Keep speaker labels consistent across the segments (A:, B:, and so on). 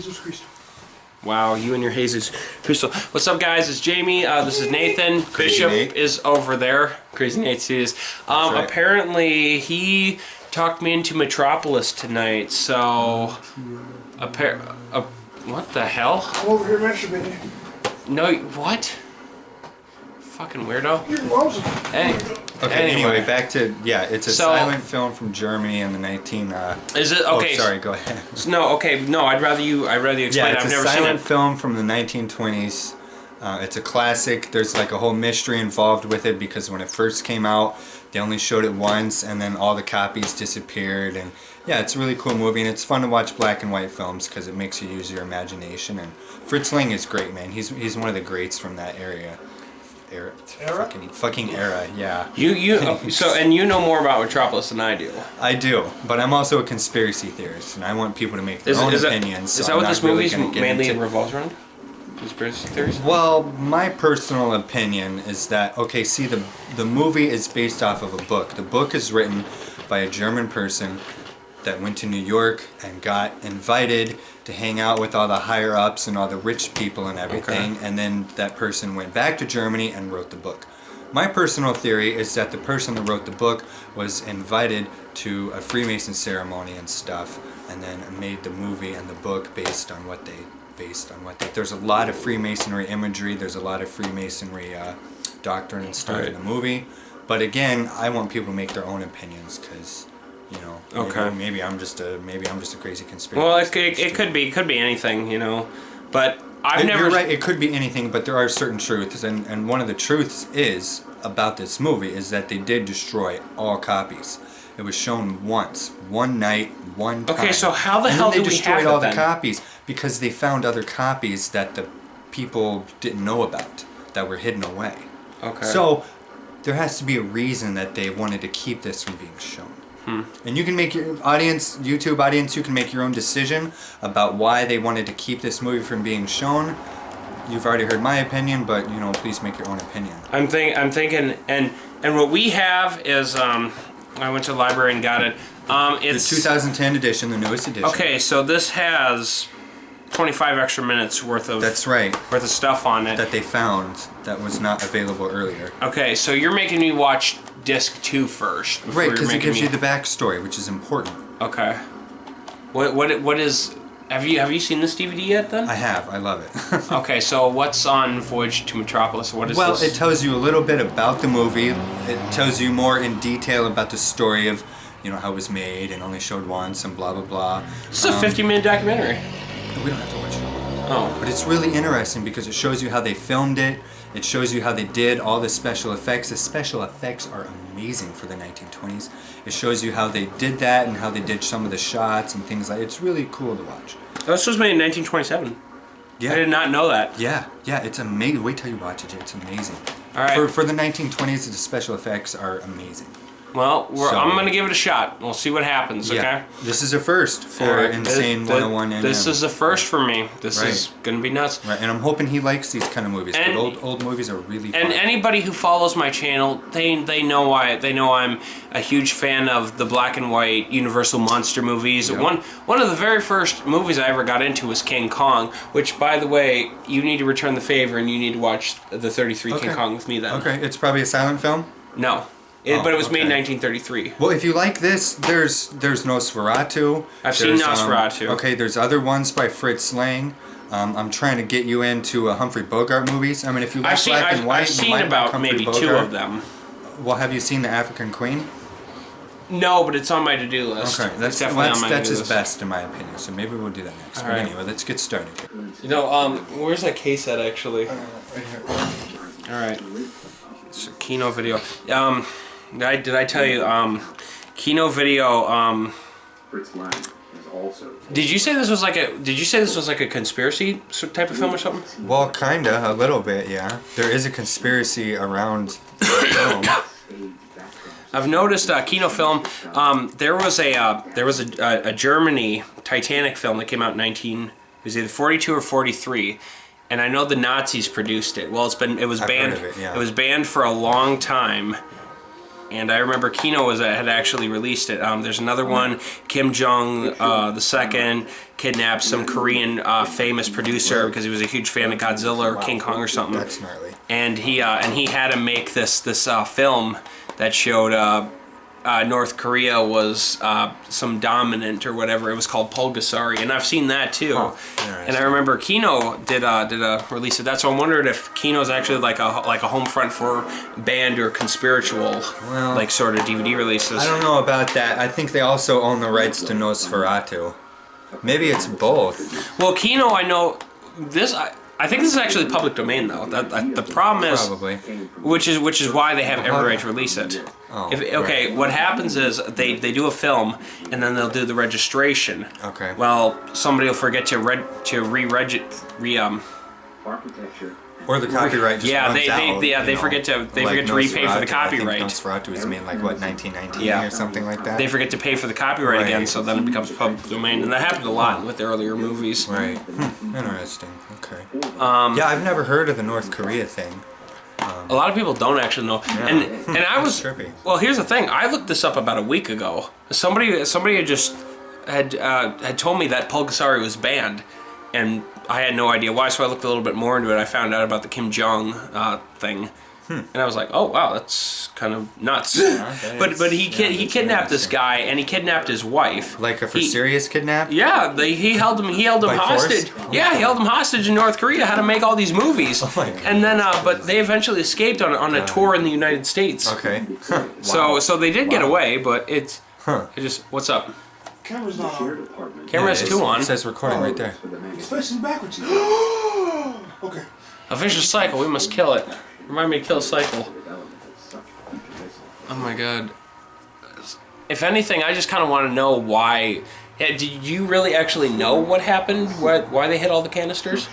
A: Jesus Cristo.
B: Wow, you and your Jesus Cristo. What's up, guys? It's Jayme. This is Nathan.
C: Crazy
B: Bishop
C: Nate.
B: is over there. Crazy Nate sees.
C: Right.
B: Apparently, he talked me into Metropolis tonight. So, what the hell?
A: I'm over here masturbating.
B: No, what? Fucking weirdo.
A: You're awesome.
B: Hey.
C: Okay, anyway, back to, it's a
B: So-
C: silent film from Germany in the 19...
B: Is it okay?
C: Oh, sorry, go ahead.
B: No, okay, no. I'd rather you explain.
C: It's
B: I've
C: a
B: never seen
C: silent
B: it.
C: film from the 1920s. It's a classic. There's like a whole mystery involved with it because when it first came out, they only showed it once, and then all the copies disappeared. And yeah, it's a really cool movie, and it's fun to watch black and white films because it makes you use your imagination. And Fritz Lang is great, man. He's one of the greats from that era? Fucking era, yeah.
B: And you know more about Metropolis than I do.
C: I do, but I'm also a conspiracy theorist, and I want people to make their own opinions.
B: Is
C: so
B: that
C: I'm
B: what
C: not
B: this
C: really
B: movie
C: gonna get
B: mainly
C: into-
B: revolves around? Conspiracy theories?
C: Well, my personal opinion is that, okay, see, the movie is based off of a book. The book is written by a German person that went to New York and got invited to hang out with all the higher ups and all the rich people and everything, and then that person went back to Germany and wrote the book. My personal theory is that the person that wrote the book was invited to a Freemason ceremony and stuff, and then made the movie and the book based on what they there's a lot of Freemasonry imagery, there's a lot of Freemasonry doctrine and stuff in the movie, but again, I want people to make their own opinions because, you know, maybe I'm just a crazy conspiracy.
B: Well, it could be anything, you know, but
C: You're right, it could be anything, but there are certain truths, and one of the truths is about this movie is that they did destroy all copies. It was shown once, one night, one time.
B: Okay, so how the hell do we have it then?
C: They destroyed all the copies because they found other copies that the people didn't know about that were hidden away.
B: Okay.
C: So there has to be a reason that they wanted to keep this from being shown. And you can make your YouTube audience, you can make your own decision about why they wanted to keep this movie from being shown. You've already heard my opinion, but you know, please make your own opinion.
B: I'm thinking, and what we have is I went to the library and got it. It's
C: the 2010 edition, the newest edition.
B: Okay, so this has 25 extra minutes worth of worth of stuff on it
C: that they found that was not available earlier.
B: Okay, so you're making me watch disc 2 first,
C: right? Because it gives you the backstory, which is important.
B: Okay. What is? Have you seen this DVD yet? Then
C: I have. I love it.
B: Okay, so what's on Voyage to Metropolis? What is
C: well,
B: this?
C: It tells you a little bit about the movie. It tells you more in detail about the story of, you know, how it was made and only showed once and blah blah blah.
B: This is a 50-minute documentary.
C: We don't have to watch it all.
B: Oh.
C: But it's really interesting because it shows you how they filmed it. It shows you how they did all the special effects. The special effects are amazing for the 1920s. It shows you how they did that and how they did some of the shots and things like that. It's really cool to watch.
B: This was made in 1927.
C: Yeah.
B: I did not know that.
C: Yeah, it's amazing. Wait till you watch it. It's amazing.
B: All right.
C: For the 1920s, the special effects are amazing.
B: Well, I'm going to give it a shot. We'll see what happens, okay?
C: Yeah. This is a first for Insane 101.
B: This is a first for me. This is going to be nuts.
C: Right, and I'm hoping he likes these kind of movies.
B: And,
C: old movies are really fun.
B: And anybody who follows my channel, they know why. They know I'm a huge fan of the black and white Universal monster movies. Yep. One of the very first movies I ever got into was King Kong, which, by the way, you need to return the favor and you need to watch the 33 King Kong with me then.
C: Okay, it's probably a silent film?
B: No. But it was made in 1933.
C: Well, if you like this, there's Nosferatu.
B: I've seen Nosferatu.
C: Okay, there's other ones by Fritz Lang. I'm trying to get you into Humphrey Bogart movies. I mean, if you like black and white,
B: I've seen about maybe
C: Bogart.
B: 2 of them.
C: Well, have you seen The African Queen?
B: No, but it's on my to-do list.
C: Okay, that's
B: definitely on my
C: that's
B: to-do
C: his best in my opinion. So maybe we'll do that next.
B: All
C: but
B: right.
C: Anyway, let's get started.
B: You know, where's that case at actually?
A: Right here.
B: All right. It's a Kino video. Did I tell you? Kino video. Did you say this was like a conspiracy type of film or something?
C: Well, kinda, a little bit, yeah. There is a conspiracy around the film.
B: I've noticed Kino film. There was a Germany Titanic film that came out in it was either 42 or 43. And I know the Nazis produced it. Well, it was banned.
C: I've heard of it, yeah.
B: It was banned for a long time. and I remember Kino had actually released it. There's another one, Kim Jong the second kidnapped some Korean famous producer because he was a huge fan of Godzilla or King Kong or something.
C: That's gnarly.
B: And he had him make this film that showed North Korea was some dominant or whatever. It was called Pulgasari, and I've seen that too.
C: Oh,
B: and I remember Kino did a release of that. So I'm wondering if Kino's actually like a home front for banned or conspiritual like sort of DVD releases.
C: I don't know about that. I think they also own the rights to Nosferatu. Maybe it's both.
B: Well, Kino, I know this. I think this is actually public domain though. The problem is,
C: Probably.
B: which is why they have every right to release it.
C: Oh,
B: Okay, what happens is they do a film and then they'll do the registration.
C: Okay.
B: Well, somebody will forget to
C: Or the copyright just runs out.
B: they forget to repay for the copyright.
C: I think Nosferatu was made in like what 1919
B: Yeah.
C: or something like that.
B: They forget to pay for the copyright
C: Right.
B: again, so then it becomes public domain, and that happened a lot with the earlier movies.
C: Right. Interesting. Okay. Yeah, I've never heard of the North Korea thing.
B: A lot of people don't actually know, and I was
C: trippy.
B: well. Here's the thing: I looked this up about a week ago. Somebody had just had told me that Pulgasari was banned, and I had no idea why. So I looked a little bit more into it. I found out about the Kim Jong thing, and I was like, oh wow, that's kind of nuts. But he kidnapped this guy, and he kidnapped his wife.
C: Like a serious kidnap?
B: Yeah, he held him
C: By
B: hostage.
C: force?
B: Yeah, he held him hostage in North Korea. Had to make all these movies.
C: Oh my God.
B: And then, but they eventually escaped on a tour in the United States.
C: Okay.
B: So they did get away, but it just what's up?
A: Camera's not on.
B: Camera has 2 on.
C: It says recording right there.
A: It's facing backwards. Okay.
B: A vicious cycle. We must kill it. Remind me to kill a cycle. Oh my god. If anything, I just kind of want to know why. Yeah, did you really actually know what happened? Why they hit all the canisters?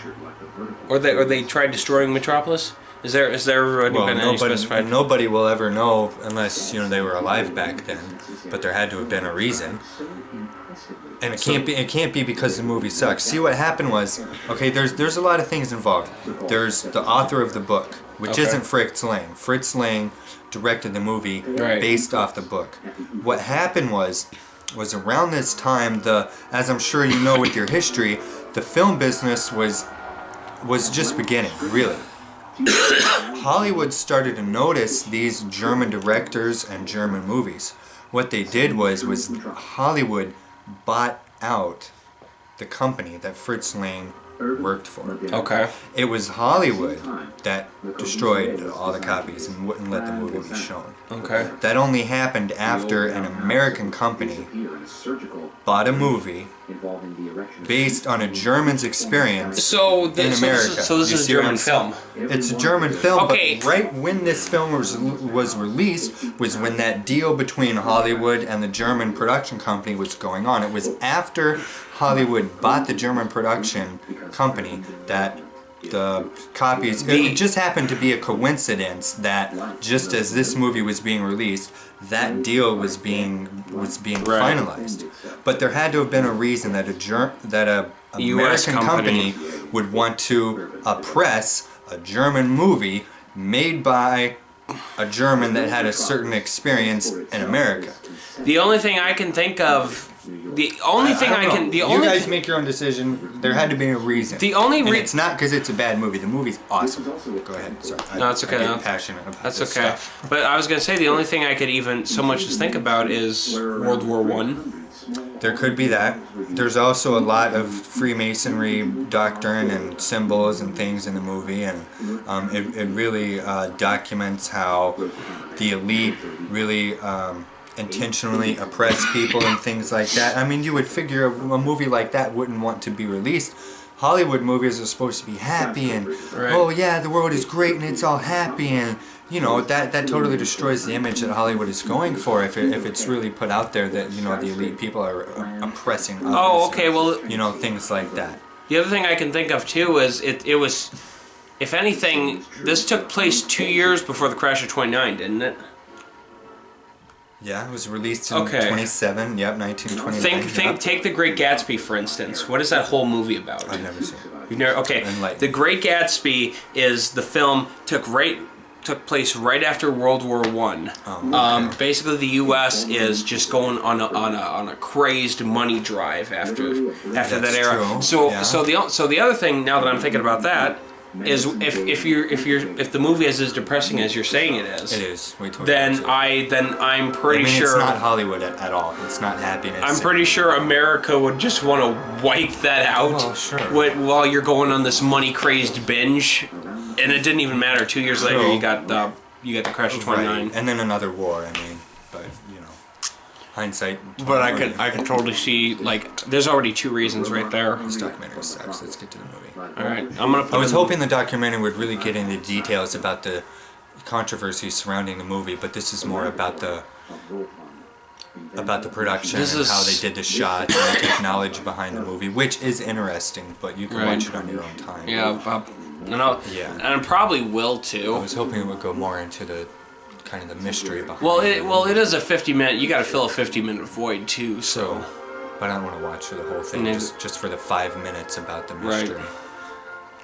B: Or they tried destroying Metropolis? Is there already been any specified?
C: Nobody will ever know unless they were alive back then. But there had to have been a reason. And it can't be because the movie sucks. See, what happened was, okay, there's a lot of things involved. There's the author of the book, which isn't Fritz Lang. Fritz Lang directed the movie based off the book. What happened was around this time, as I'm sure you know with your history, the film business was just beginning, really. Hollywood started to notice these German directors and German movies. What they did was Hollywood bought out the company that Fritz Lang worked for.
B: Okay.
C: It was Hollywood that destroyed all the copies and wouldn't let the movie be shown.
B: Okay.
C: That only happened after an American company bought a movie based on a German's experience in America.
B: So this is a German film.
C: It's a German film,
B: Okay.
C: but right when this film was released was when that deal between Hollywood and the German production company was going on. It was after Hollywood bought the German production company that the copies. It just happened to be a coincidence that just as this movie was being released, that deal was being finalized. But there had to have been a reason that a American company would want to oppress a German movie made by a German that had a certain experience in America.
B: The only thing I can think of. You
C: guys make your own decision. There had to be a reason. It's not because it's a bad movie. The movie's awesome. Go ahead. Sorry.
B: No, it's okay.
C: I get passionate about
B: That's
C: this
B: okay.
C: stuff.
B: But I was gonna say the only thing I could even so much as think about is World War One.
C: There could be that. There's also a lot of Freemasonry doctrine and symbols and things in the movie, and it really documents how the elite really intentionally oppress people and things like that. I mean, you would figure a movie like that wouldn't want to be released. Hollywood movies are supposed to be happy and oh yeah, the world is great and it's all happy, and that totally destroys the image that Hollywood is going for if it's really put out there that the elite people are oppressing others.
B: Oh, okay. Well,
C: things like that.
B: the other thing I can think of too is it was, if anything, this took place 2 years before the crash of '29, didn't it?
C: Yeah, it was released in 1929.
B: Take The Great Gatsby for instance. What is that whole movie about?
C: I've never seen it.
B: You've never, okay.
C: Enlighten.
B: The Great Gatsby is the film took right took place right after World War One.
C: Okay.
B: Basically, the U.S. is just going on a crazed money drive after that era.
C: True.
B: So
C: Yeah.
B: so the other thing, now that I'm thinking about that, is if the movie is as depressing as you're saying it
C: It is. We totally
B: then
C: agree.
B: I'm pretty
C: I mean,
B: sure
C: it's not Hollywood at all. It's not happiness.
B: I'm pretty sure America would just want to wipe that out
C: Well, sure.
B: while you're going on this money crazed binge, and it didn't even matter. 2 years later,
C: True.
B: you got the Crash of '29.
C: Right. And then another war. I mean, but hindsight.
B: But I can totally see, like, there's already 2 reasons right there.
C: This documentary sucks. Let's get to the movie.
B: All right, I'm gonna put.
C: I was hoping the documentary would really get into details about the controversy surrounding the movie, but this is more about the production
B: This
C: and
B: is-
C: how they did the shots and the technology behind the movie, which is interesting, but you can
B: Right.
C: watch it on your own time.
B: Yeah,
C: Yeah.
B: and I probably will
C: I
B: too.
C: was hoping it would go more into the kind of the mystery behind
B: It is a 50-minute. You got to fill a 50-minute void too. So
C: But I don't want to watch through the whole thing,
B: And then-
C: just for the 5 minutes about the
B: Right.
C: mystery.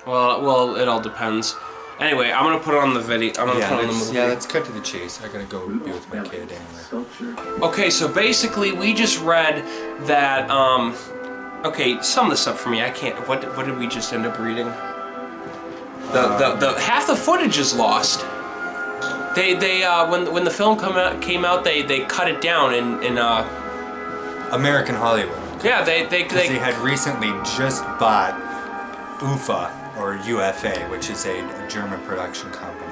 B: well, it all depends. Anyway, I'm gonna put on the video. I'm gonna put on the movie.
C: Let's cut to the chase. I gotta go be with my kid anyway.
B: Okay, so basically, we just read that. Okay, sum this up for me. I can't. What did we just end up reading? The half the footage is lost. They when the film came out, they cut it down in
C: American Hollywood.
B: yeah they
C: Because they had recently just bought UFA, or UFA, which is a German production company.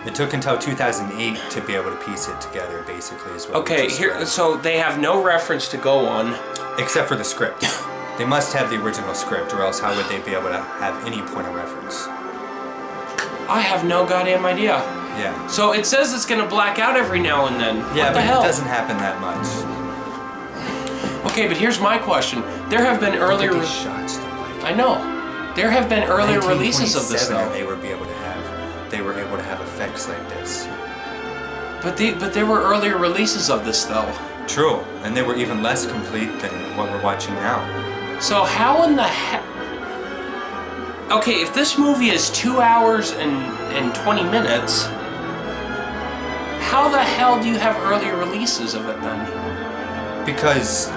C: It took until 2008 to be able to piece it together, basically, is what we
B: okay
C: just
B: here.
C: read.
B: So they have no reference to go on.
C: Except for the script. They must have the original script, or else how would they be able to have any point of reference?
B: I have no goddamn idea.
C: Yeah.
B: So it says it's gonna black out every now and then.
C: Yeah,
B: what the
C: but
B: hell?
C: it doesn't happen that much.
B: Okay, but here's my question. There have been earlier.
C: Look at these shots, though, like,
B: I know. There have been earlier releases of this
C: 1927,
B: though.
C: and they were able to have effects like this.
B: But there were earlier releases of this though.
C: True, and they were even less complete than what we're watching now.
B: So how in the heck? Okay, if this movie is 2 hours and 20 minutes, how the hell do you have earlier releases of it then?
C: Because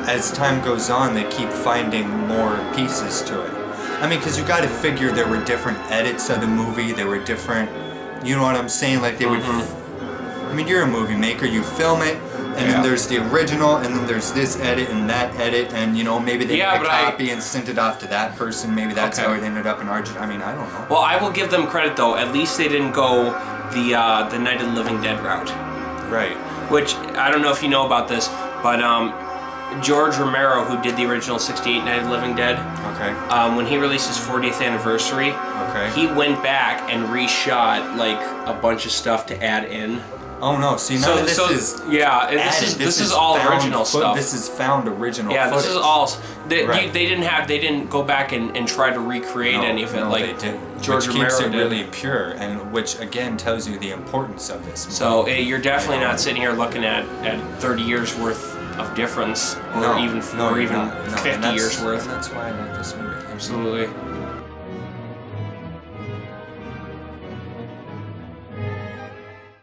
C: as time goes on, they keep finding more pieces to it. I mean, because you got to figure there were different edits of the movie. There were different, you know what I'm saying? Like they would. I mean, you're a movie maker. You film it, and then there's the original, and then there's this edit and that edit, and maybe they
B: Yeah,
C: make a
B: but I-
C: copy and sent it off to that person. Maybe that's
B: Okay.
C: how it ended up in Argentina. I mean, I don't know.
B: Well, I will give them credit though. At least they didn't go the Night of the Living Dead route.
C: Right.
B: Which I don't know if you know about this, but George Romero, who did the original '68 Night of the Living Dead,
C: Okay.
B: when he released his 40th anniversary,
C: Okay.
B: he went back and reshot like a bunch of stuff to add in.
C: Oh no! See, none of this is
B: yeah, and
C: added.
B: this is all
C: found
B: original stuff.
C: This is found original.
B: Yeah,
C: footage.
B: this is all.
C: Right.
B: They didn't go back and try to recreate any of it
C: no,
B: like
C: they didn't.
B: George
C: which
B: Romero
C: keeps it
B: did.
C: really pure, and which again tells you the importance of this.
B: So you're definitely not sitting here looking at 30 years worth of difference, or
C: No,
B: even
C: no,
B: or
C: you're
B: even
C: not. No, and
B: 50
C: that's-
B: years worth.
C: And that's why I like this movie.
B: Absolutely.